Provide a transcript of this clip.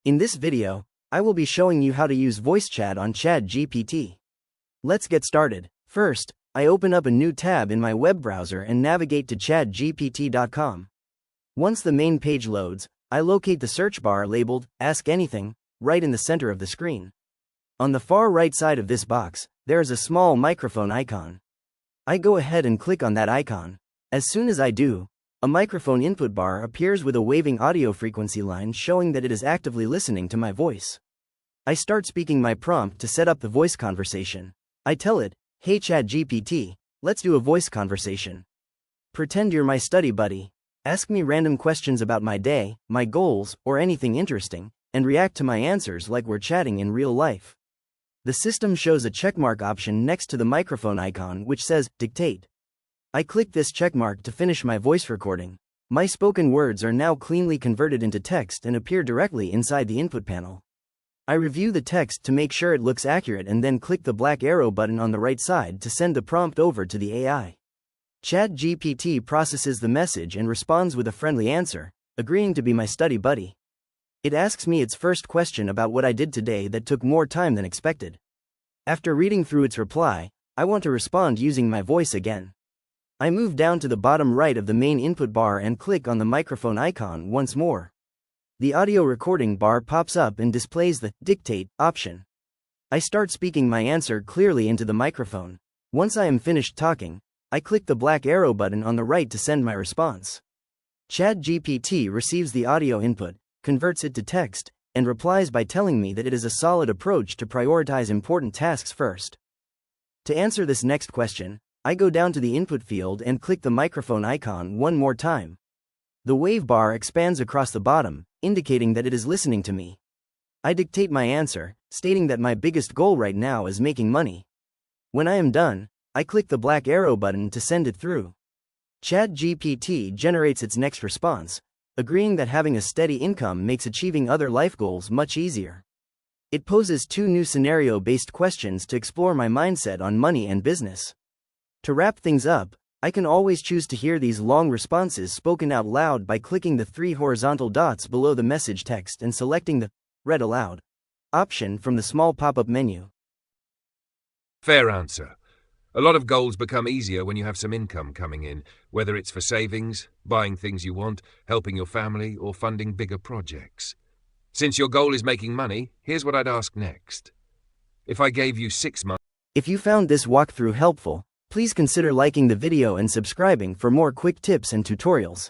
In this video, I will be showing you how to use voice chat on ChatGPT. Let's get started. First, I open up a new tab in my web browser and navigate to chatgpt.com. Once the main page loads, I locate the search bar labeled Ask Anything right in the center of the screen. On the far right side of this box, there is a small microphone icon. I go ahead and click on that icon. As soon as I do, a microphone input bar appears with a waving audio frequency line showing that it is actively listening to my voice. I start speaking my prompt to set up the voice conversation. I tell it, "Hey ChatGPT, let's do a voice conversation. Pretend you're my study buddy. Ask me random questions about my day, my goals, or anything interesting, and react to my answers like we're chatting in real life." The system shows a checkmark option next to the microphone icon which says, Dictate. I click this checkmark to finish my voice recording. My spoken words are now cleanly converted into text and appear directly inside the input panel. I review the text to make sure it looks accurate and then click the black arrow button on the right side to send the prompt over to the AI. ChatGPT processes the message and responds with a friendly answer, agreeing to be my study buddy. It asks me its first question about what I did today that took more time than expected. After reading through its reply, I want to respond using my voice again. I move down to the bottom right of the main input bar and click on the microphone icon once more. The audio recording bar pops up and displays the Dictate option. I start speaking my answer clearly into the microphone. Once I am finished talking, I click the black arrow button on the right to send my response. ChatGPT receives the audio input, converts it to text, and replies by telling me that it is a solid approach to prioritize important tasks first. To answer this next question, I go down to the input field and click the microphone icon one more time. The wave bar expands across the bottom, indicating that it is listening to me. I dictate my answer, stating that my biggest goal right now is making money. When I am done, I click the black arrow button to send it through. ChatGPT generates its next response, agreeing that having a steady income makes achieving other life goals much easier. It poses two new scenario-based questions to explore my mindset on money and business. To wrap things up, I can always choose to hear these long responses spoken out loud by clicking the three horizontal dots below the message text and selecting the Read Aloud option from the small pop-up menu. Fair answer. A lot of goals become easier when you have some income coming in, whether it's for savings, buying things you want, helping your family, or funding bigger projects. Since your goal is making money, here's what I'd ask next. If I gave you 6 months... If you found this walkthrough helpful, please consider liking the video and subscribing for more quick tips and tutorials.